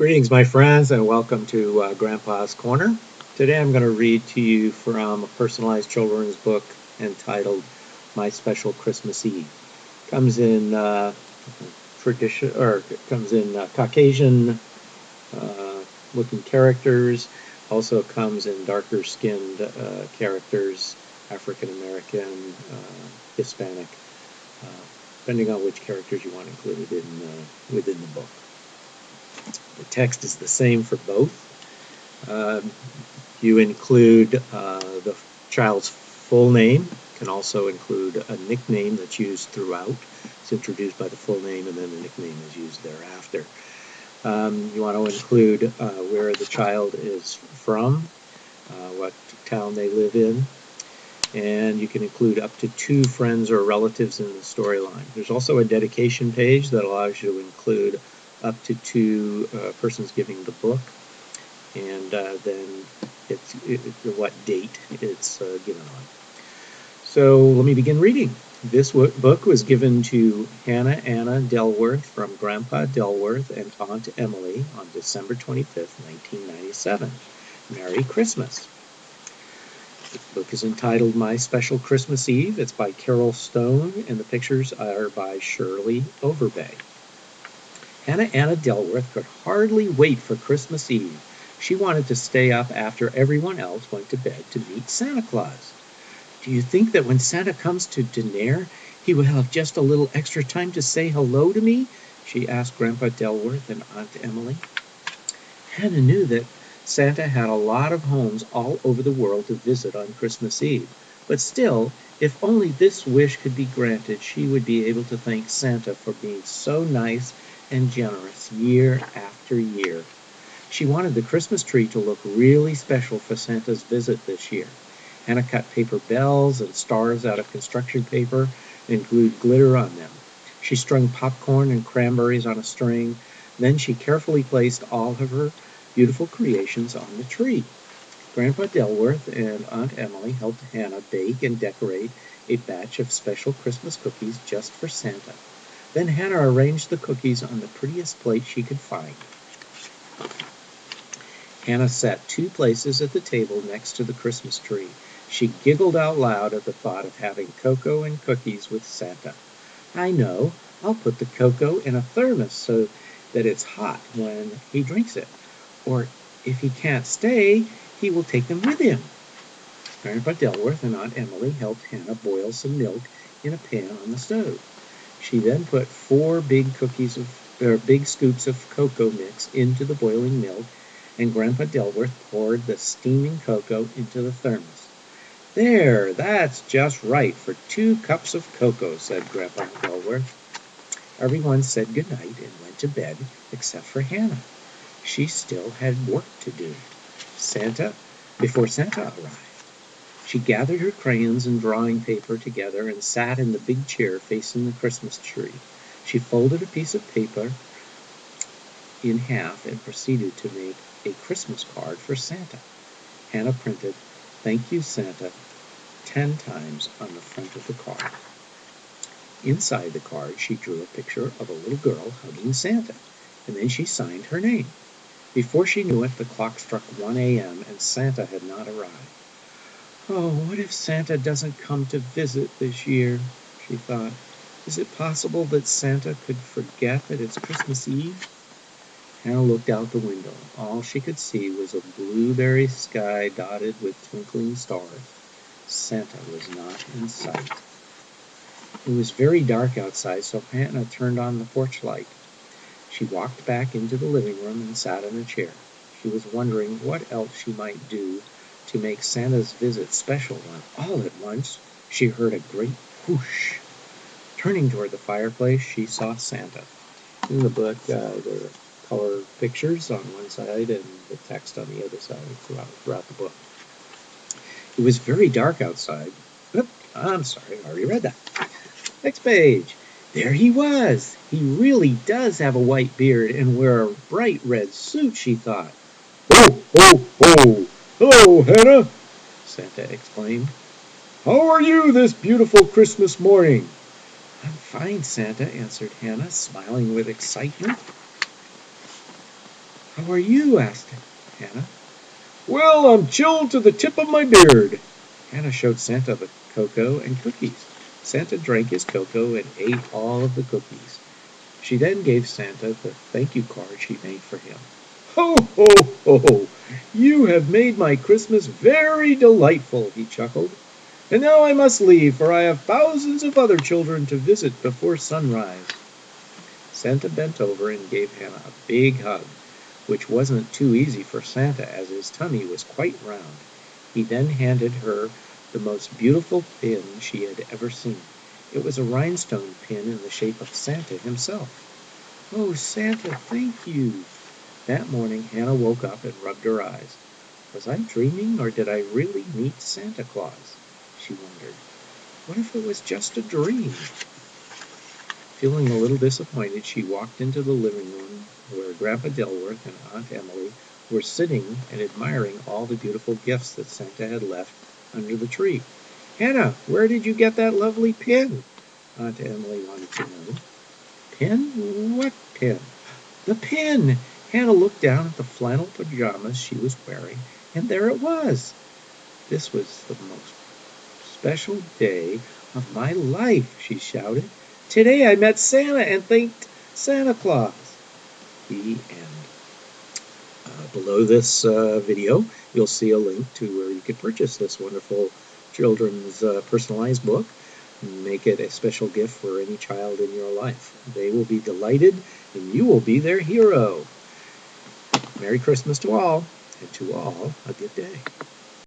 Greetings, my friends, and welcome to Grandpa's Corner. Today I'm going to read to you from a personalized children's book entitled My Special Christmas Eve. Comes in tradition, or it comes in Caucasian looking characters. Also comes in darker skinned characters, African American, Hispanic, depending on which characters you want included within the book. The text is the same for both. You include the child's full name. You can also include a nickname that's used throughout. It's introduced by the full name, and then the nickname is used thereafter. You want to include where the child is from, what town they live in, and you can include up to 2 friends or relatives in the storyline. There's also a dedication page that allows you to include up to 2 persons giving the book, and then what date it's given on. So let me begin reading. This book was given to Hannah Anna Delworth from Grandpa Delworth and Aunt Emily on December 25th, 1997. Merry Christmas. The book is entitled My Special Christmas Eve. It's by Carol Stone, and the pictures are by Shirley Overbay. Hannah Anna Delworth could hardly wait for Christmas Eve. She wanted to stay up after everyone else went to bed to meet Santa Claus. Do you think that when Santa comes to dinner, he will have just a little extra time to say hello to me? She asked Grandpa Delworth and Aunt Emily. Hannah knew that Santa had a lot of homes all over the world to visit on Christmas Eve. But still, if only this wish could be granted, she would be able to thank Santa for being so nice and generous year after year. She wanted the Christmas tree to look really special for Santa's visit this year. Hannah cut paper bells and stars out of construction paper and glued glitter on them. She strung popcorn and cranberries on a string. Then she carefully placed all of her beautiful creations on the tree. Grandpa Delworth and Aunt Emily helped Hannah bake and decorate a batch of special Christmas cookies just for Santa. Then Hannah arranged the cookies on the prettiest plate she could find. Hannah sat 2 places at the table next to the Christmas tree. She giggled out loud at the thought of having cocoa and cookies with Santa. I know, I'll put the cocoa in a thermos so that it's hot when he drinks it. Or if he can't stay, he will take them with him. Grandpa Delworth and Aunt Emily helped Hannah boil some milk in a pan on the stove. She then put 4 big scoops of cocoa mix into the boiling milk, and Grandpa Delworth poured the steaming cocoa into the thermos. There, that's just right for 2 cups of cocoa, said Grandpa Delworth. Everyone said good night and went to bed except for Hannah. She still had work to do before Santa arrived. She gathered her crayons and drawing paper together and sat in the big chair facing the Christmas tree. She folded a piece of paper in half and proceeded to make a Christmas card for Santa. Hannah printed, "Thank you, Santa," 10 times on the front of the card. Inside the card, she drew a picture of a little girl hugging Santa, and then she signed her name. Before she knew it, the clock struck 1 a.m. and Santa had not arrived. Oh, what if Santa doesn't come to visit this year, she thought. Is it possible that Santa could forget that it's Christmas Eve? Hannah looked out the window. All she could see was a blueberry sky dotted with twinkling stars. Santa was not in sight. It was very dark outside, so Hannah turned on the porch light. She walked back into the living room and sat in a chair. She was wondering what else she might do to make Santa's visit special when all at once she heard a great whoosh. Turning toward the fireplace, she saw Santa. In the book, there are color pictures on one side and the text on the other side throughout the book. It was very dark outside. I'm sorry, I already read that. Next page. There he was. He really does have a white beard and wear a bright red suit, she thought. Ho, ho, ho! Hello, Hannah, Santa exclaimed. How are you this beautiful Christmas morning? I'm fine, Santa, answered Hannah, smiling with excitement. How are you? Asked Hannah. Well, I'm chilled to the tip of my beard. Hannah showed Santa the cocoa and cookies. Santa drank his cocoa and ate all of the cookies. She then gave Santa the thank you card she made for him. Ho, ho, ho! You have made my Christmas very delightful, he chuckled. And now I must leave, for I have thousands of other children to visit before sunrise. Santa bent over and gave Hannah a big hug, which wasn't too easy for Santa as his tummy was quite round. He then handed her the most beautiful pin she had ever seen. It was a rhinestone pin in the shape of Santa himself. Oh, Santa, thank you. That morning Hannah woke up and rubbed her eyes. Was I dreaming, or did I really meet Santa Claus? She wondered. What if it was just a dream? Feeling a little disappointed, she walked into the living room where Grandpa Dilworth and Aunt Emily were sitting and admiring all the beautiful gifts that Santa had left under the tree. Hannah, where did you get that lovely pin? Aunt Emily wanted to know. Pin? What pin? The pin! Hannah looked down at the flannel pajamas she was wearing, and there it was. This was the most special day of my life, she shouted. Today I met Santa and thanked Santa Claus. The end. Below this video, you'll see a link to where you can purchase this wonderful children's personalized book. Make it a special gift for any child in your life. They will be delighted, and you will be their hero. Merry Christmas to all, and to all a good day.